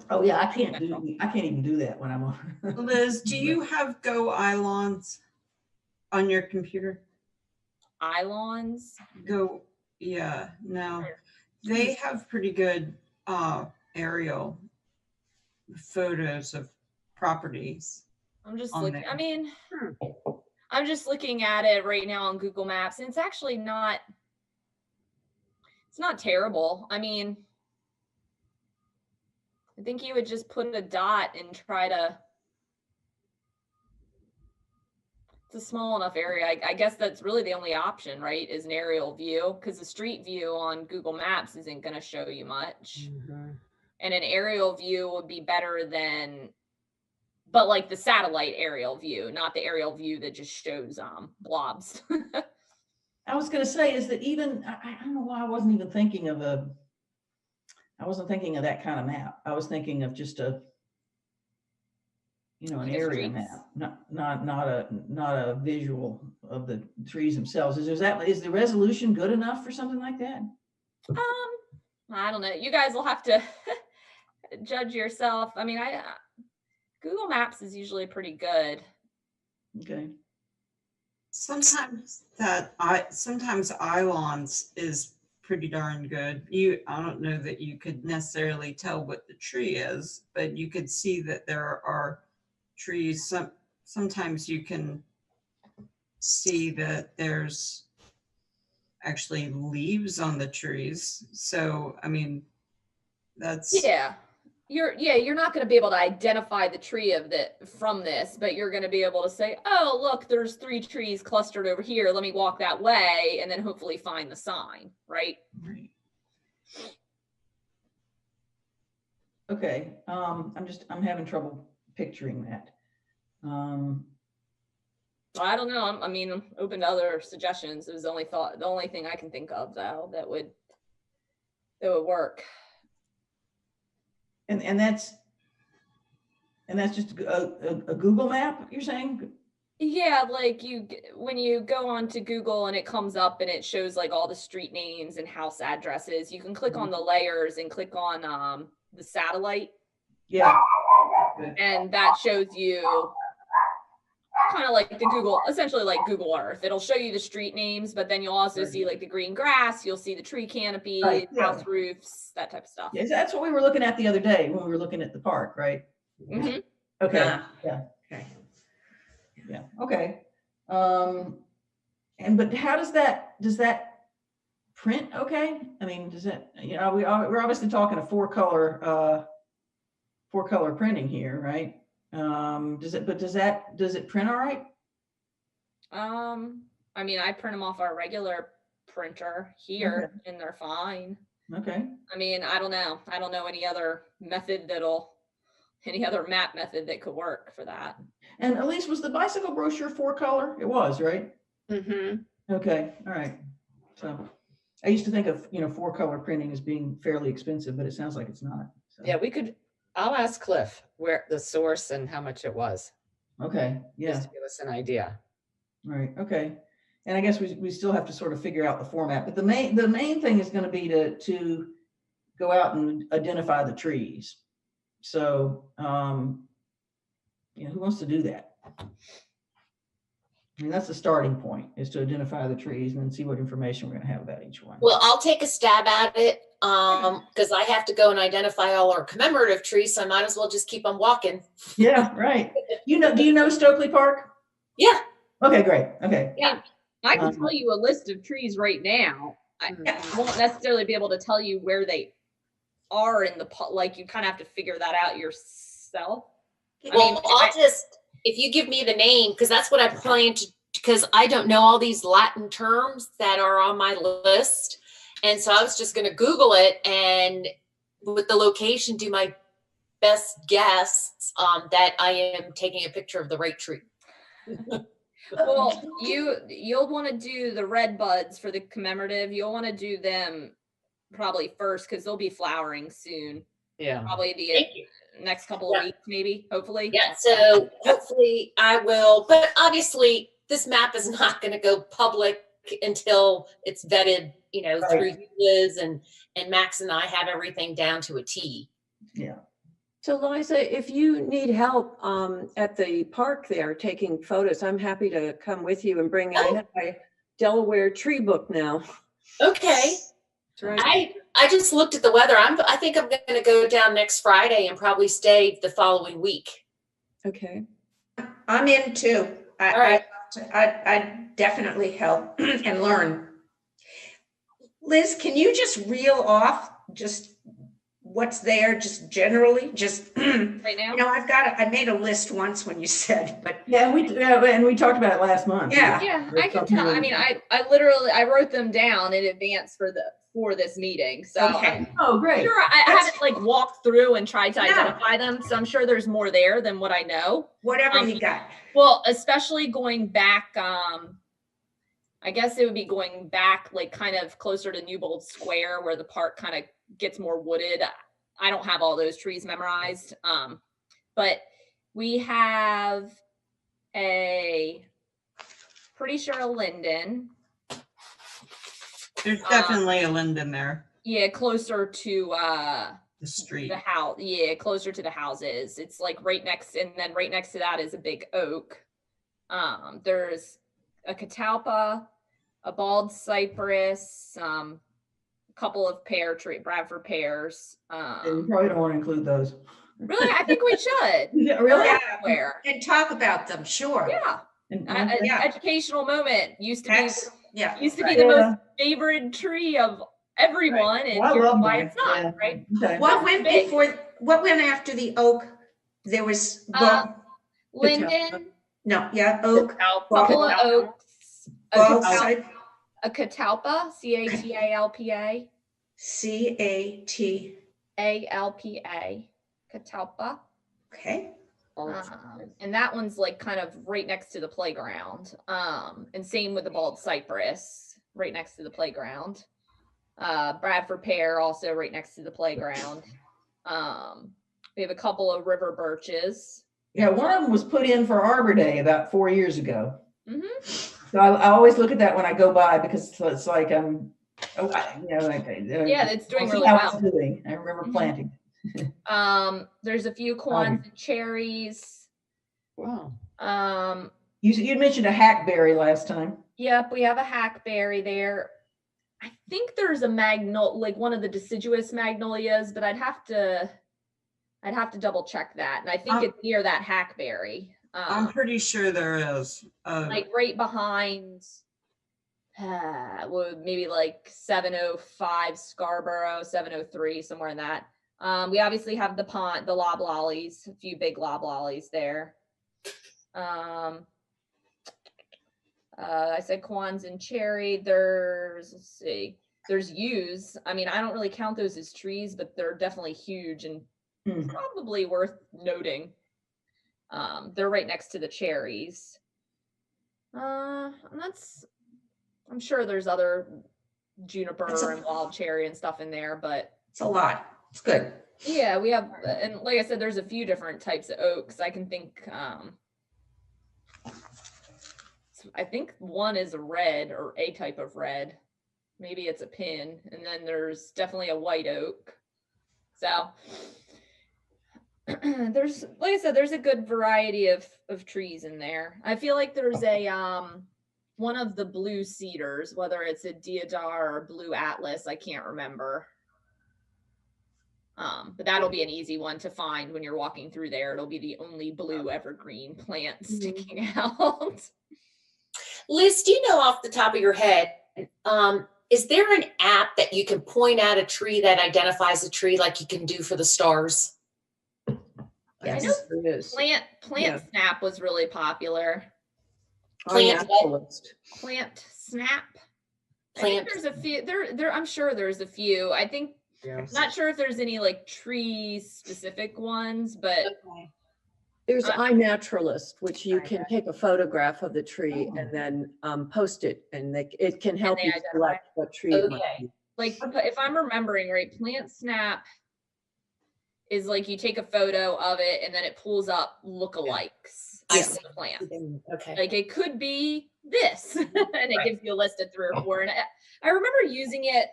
Oh yeah, I can't even do that when I'm on. Liz, do you have Go Ilons on your computer? Ilons. Go, no. They have pretty good aerial photos of properties. I'm just on looking. there. I mean, I'm just looking at it right now on Google Maps, and it's actually not. It's not terrible. I mean, I think you would just put a dot and try to. It's a small enough area. I guess that's really the only option, right? Is an aerial view, because the street view on Google Maps isn't going to show you much. And an aerial view would be better than, but the satellite aerial view, not the aerial view that just shows blobs. I was going to say is that even I don't know why I wasn't even thinking of a I wasn't thinking of that kind of map. I was thinking of just a, an Like a area streets. map, not a visual of the trees themselves. Is the resolution good enough for something like that? I don't know. You guys will have to judge yourself. I mean, Google Maps is usually pretty good. Okay. Sometimes Iwans is pretty darn good. I don't know that you could necessarily tell what the tree is, but you could see that there are trees. Sometimes you can see that there's actually leaves on the trees. So, I mean, that's you're not going to be able to identify the tree from this, but you're going to be able to say, oh, look, there's 3 trees clustered over here. Let me walk that way, and then hopefully find the sign, right? right. Okay. I'm having trouble picturing that. I don't know. I'm open to other suggestions. It was the only thing I can think of though that would work. And that's just a Google map, you're saying? Yeah, like when you go on to Google and it comes up and it shows like all the street names and house addresses, you can click on the layers and click on the satellite. Yeah. And that shows you kind of like essentially like Google Earth. It'll show you the street names, but then you'll also see like the green grass, you'll see the tree canopy, Right, yeah. house roofs, that type of stuff. Yes, that's what we were looking at the other day when we were looking at the park, right? Mm-hmm. Okay. Yeah. Okay. Yeah. Okay. But how does that print? Okay. I mean, does that, we're obviously talking a 4-color printing here, right? Does it print all right? I mean, I print them off our regular printer here and they're fine. Okay. I mean, I don't know any other map method that could work for that. And Elise, was the bicycle brochure 4-color? It was, right? Mm-hmm. Okay. All right. So I used to think of, 4-color printing as being fairly expensive, but it sounds like it's not. So. Yeah, I'll ask Cliff where the source and how much it was. Okay. Yeah. Just to give us an idea. Right. Okay. And I guess we still have to sort of figure out the format, but the main thing is going to be to go out and identify the trees. So, who wants to do that? I mean, that's the starting point, is to identify the trees and then see what information we're going to have about each one. Well, I'll take a stab at it because I have to go and identify all our commemorative trees, so I might as well just keep on walking. Yeah, right. Do you know Stockley Park? Yeah. Okay, great. Okay. Yeah. I can tell you a list of trees right now. I won't necessarily be able to tell you where they are in the like you kind of have to figure that out yourself. If you give me the name, because that's what I plan to, because I don't know all these Latin terms that are on my list. And so I was just going to Google it and with the location, do my best guess that I am taking a picture of the right tree. Well, you'll want to do the red buds for the commemorative. You'll want to do them probably first because they'll be flowering soon. Yeah. Probably the next couple of weeks, maybe, hopefully. Yeah, so hopefully I will. But obviously, this map is not going to go public until it's vetted, through Liz and Max and I have everything down to a T. Yeah. So Liza, if you need help at the park there taking photos, I'm happy to come with you and bring. I have my Delaware tree book now. Okay. That's right. I just looked at the weather. I think I'm going to go down next Friday and probably stay the following week. Okay. I'm in too. All right. I definitely help and learn. Liz, can you just reel off just what's there, just generally, just Right now? I made a list once when you said, but Yeah, and we talked about it last month. Yeah. I can tell. I mean, I literally wrote them down in advance for this meeting. So Okay. Oh, great. sure, I haven't like walked through and tried to identify them. So I'm sure there's more there than what I know. whatever you got. Well, especially going back, I guess it would be going back like kind of closer to Newbold Square where the park kind of gets more wooded. I don't have all those trees memorized. But we have pretty sure a linden. There's definitely a linden there. Yeah, closer to The street. the house. Yeah, closer to the houses. It's like right next, and then right next to that is a big oak. There's a catalpa, a bald cypress, a couple of pear tree, Bradford pears. You probably don't want to include those. Really, I think we should. Yeah, really? Where? And talk about them, sure. Yeah. An Yeah. educational moment used to be Yeah. the most favorite tree of everyone, and Well, I here's love why them. it's not, Yeah. right? Okay. What went after the oak? There was, Linden, oak. couple of oaks, Bald a catalpa, CATALPA, CAT. ALPA, catalpa. Okay. And that one's like kind of right next to the playground. And same with the bald cypress, right next to the playground. Bradford pear also right next to the playground. We have a couple of river birches. Yeah, one of them was put in for Arbor Day about 4 years ago. Mm-hmm. So I always look at that when I go by because it's like Yeah, it's doing really well. Doing. I remember planting. There's a few Kwanzaa cherries. Wow. You mentioned a hackberry last time. Yep, we have a hackberry there. I think there's a like one of the deciduous magnolias, but I'd have to double check that. And I think it's near that hackberry. I'm pretty sure there is. Like right behind, maybe like 705 Scarborough, 703, somewhere in that. We obviously have the loblollies, a few big loblollies there. I said Kwanzaa and cherry. There's yews. I mean, I don't really count those as trees, but they're definitely huge and probably worth noting. They're right next to the cherries. And I'm sure there's other juniper and wild cherry and stuff in there, but it's a lot. It's good. Yeah, we have, and like I said, there's a few different types of oaks. I can think, I think one is a red or a type of red. Maybe it's a pin. And then there's definitely a white oak. So there's, like I said, there's a good variety of trees in there. I feel like there's one of the blue cedars, whether it's a deodar or blue atlas, I can't remember. But that'll be an easy one to find when you're walking through there. It'll be the only blue evergreen plant sticking out. Liz, do you know off the top of your head, is there an app that you can point out a tree that identifies a tree like you can do for the stars? Yes, I know there is. Plant Snap was really popular. Plant Snap. I Plant. think there's a few. There. I'm sure there's a few. I think. Yes. Not sure if there's any like tree specific ones, but There's iNaturalist, which you can take a photograph of the tree and then post it, and it can help they you identify? select what tree it might Okay. be. like if I'm remembering right, Plant Snap is like you take a photo of it and then it pulls up lookalikes I of see. the plant. Okay. Like it could be this, and it gives you a list of 3 or 4. And I remember using it,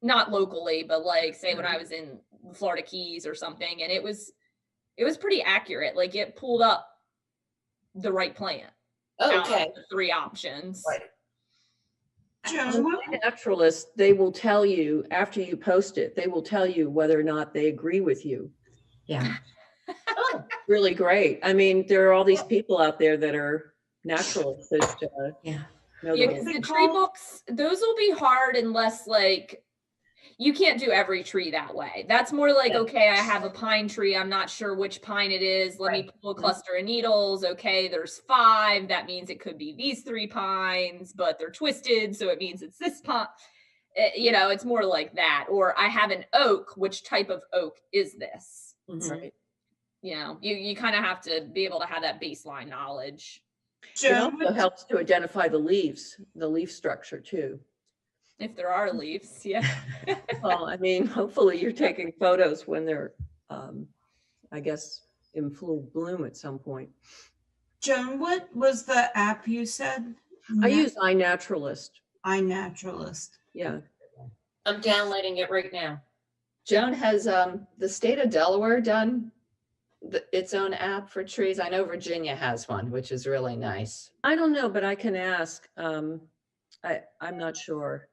not locally, but like say when I was in Florida Keys or something, and it was pretty accurate. Like it pulled up the right plant. Okay. Out of the 3 options. Right. Joan, what- iNaturalist, they will tell you after you post it, they will tell you whether or not they agree with you. Yeah. Really great. I mean, there are all these people out there that are naturalists that Yeah. know Yeah, the because the tree books, those will be hard unless like you can't do every tree that way. That's more like, okay, I have a pine tree. I'm not sure which pine it is. Let me pull a cluster of needles. Okay, there's 5. That means it could be these 3 pines, but they're twisted. So it means it's this pine. It's more like that. Or I have an oak. Which type of oak is this? Right. You kind of have to be able to have that baseline knowledge. It Joan, also helps to identify the leaf structure too. If there are leaves, yeah. Well, I mean, hopefully you're taking photos when they're, I guess, in full bloom at some point. Joan, what was the app you said? I use iNaturalist. iNaturalist. Yeah. I'm downloading it right now. Joan, has the state of Delaware done its own app for trees? I know Virginia has one, which is really nice. I don't know, but I can ask. I'm not sure.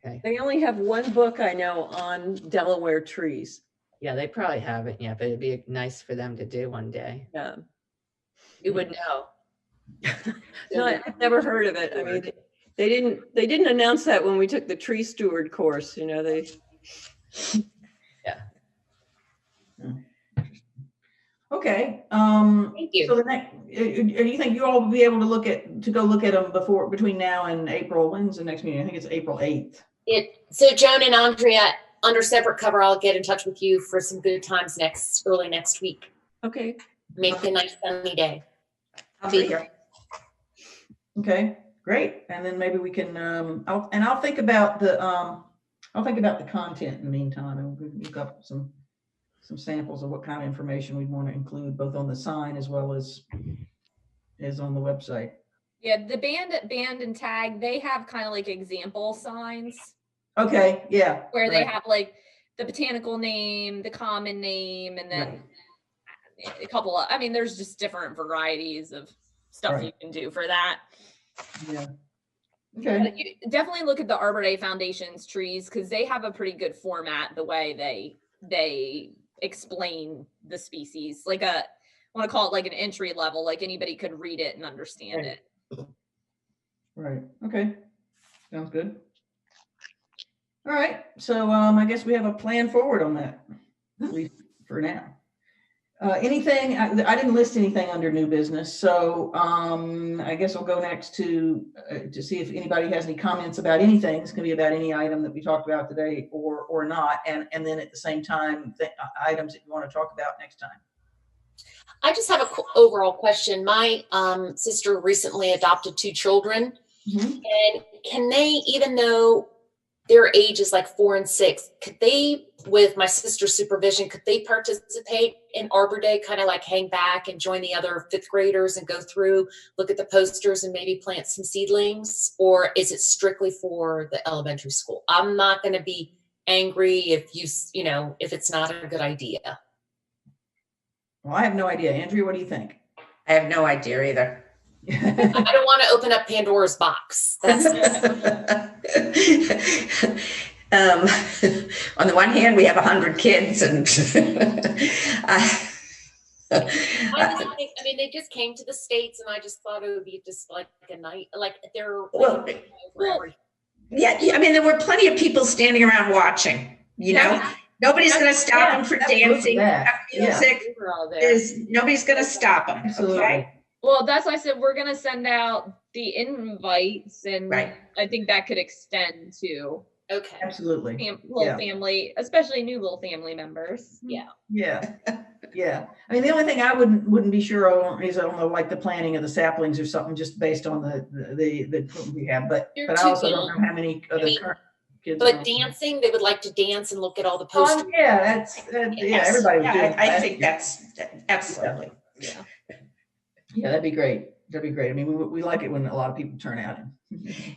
Okay. They only have one book I know on Delaware trees. Yeah, they probably haven't yet, but it'd be nice for them to do one day. Yeah. You would know. No, I've never heard of it. I mean, they didn't announce that when we took the tree steward course, you know, they. Yeah. Okay. Thank you. So the next, do you think you all will be able to go look at them between now and April? When's the next meeting? I think it's April 8th. So Joan and Andrea, under separate cover, I'll get in touch with you for some good times early next week. Okay. Make a nice sunny day. I'll be here. Okay, great. And then maybe we can, I'll think about the content in the meantime, and we've got some samples of what kind of information we'd want to include both on the sign as well as on the website. Yeah, the band and tag, they have kind of like example signs. Okay, yeah. Where right. they have like the botanical name, the common name, and then a couple of, I mean, there's just different varieties of stuff you can do for that. Yeah. Okay. But you definitely look at the Arbor Day Foundation's trees because they have a pretty good format, the way they explain the species. Like I want to call it like an entry level, like anybody could read it and understand it. Right. Okay. Sounds good. All right. So I guess we have a plan forward on that, at least for now. Anything, I didn't list anything under new business. So I guess I'll go next to see if anybody has any comments about anything. It's going to be about any item that we talked about today or not. And then at the same time, items that you want to talk about next time. I just have an overall question. My sister recently adopted 2 children. Mm-hmm. And can they, even though their age is like 4 and 6, could they, with my sister's supervision, could they participate in Arbor Day, kind of like hang back and join the other 5th graders and go through, look at the posters and maybe plant some seedlings? Or is it strictly for the elementary school? I'm not going to be angry if if it's not a good idea. Well, I have no idea. Andrea, what do you think? I have no idea either. I don't want to open up Pandora's box. That's on the one hand, we have 100 kids, and I mean, they just came to the States, and I just thought it would be just like a night, like they're yeah. I mean, there were plenty of people standing around watching. You know, nobody's going to stop them from dancing. Music nobody's going to stop them. Absolutely. Okay? Well, that's why I said we're gonna send out the invites, and I think that could extend to Absolutely. Family, especially new little family members. Yeah. Yeah. I mean, the only thing I wouldn't be sure on is I don't know, like the planting of the saplings or something, just based on the we have. But I also don't know how many other current kids. But dancing, they would like to dance and look at all the posters. Everybody would do it. I think that's absolutely. Yeah, that'd be great. That'd be great. I mean, we like it when a lot of people turn out.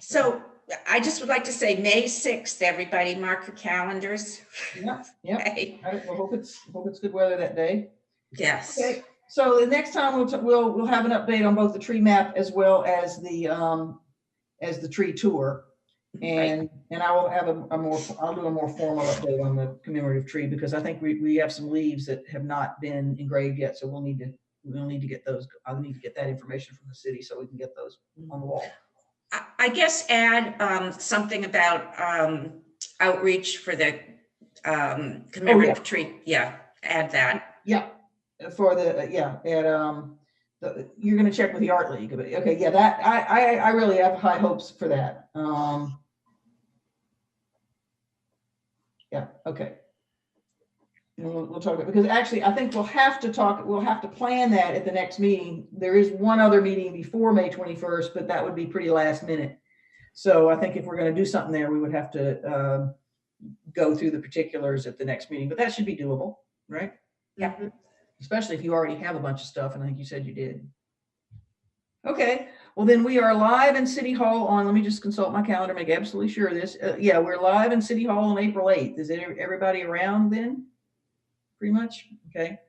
So I just would like to say May 6th, everybody mark your calendars. Yeah. Okay. All right, well, hope it's good weather that day. Yes. Okay. So the next time we'll have an update on both the tree map as well as the tree tour. And I will have I'll do a more formal update on the commemorative tree, because I think we have some leaves that have not been engraved yet. So we'll need to get those. I'll need to get that information from the city so we can get those on the wall. I guess add something about outreach for the commemorative tree. Yeah, add that. Yeah, for the you're going to check with the Art League. Okay, yeah, that I really have high hopes for that. Yeah, okay. And we'll talk about, because actually I think we'll have to plan that at the next meeting. There is one other meeting before May 21st, but that would be pretty last minute. So I think if we're going to do something there, we would have to go through the particulars at the next meeting, but that should be doable, right? Yeah. Especially if you already have a bunch of stuff, and I think you said you did. Okay, well then we are live in City Hall on, let me just consult my calendar, make absolutely sure of this. Yeah, we're live in City Hall on April 8th. Is everybody around then? Pretty much? Okay.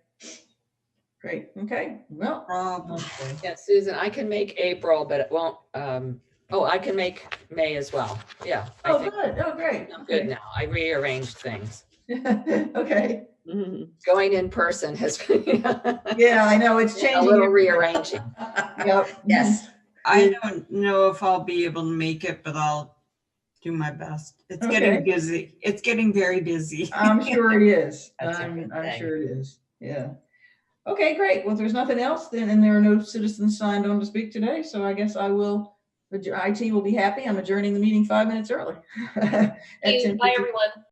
Great, okay, well. Okay. Yeah, Susan, I can make April, but it won't, oh, I can make May as well. Yeah. Oh, good, oh, great. I'm good now. I rearranged things. Okay. Going in person has been Yeah, I know, it's changing. a little rearranging. Yep. Yes. I don't know if I'll be able to make it, but I'll do my best. It's getting busy. It's getting very busy. I'm sure it is. That's a I'm good thing. sure it is. Yeah. Okay, great. Well, if there's nothing else, then, and there are no citizens signed on to speak today, so I guess I will, IT will be happy. I'm adjourning the meeting 5 minutes early. At Bye, 10:50. everyone.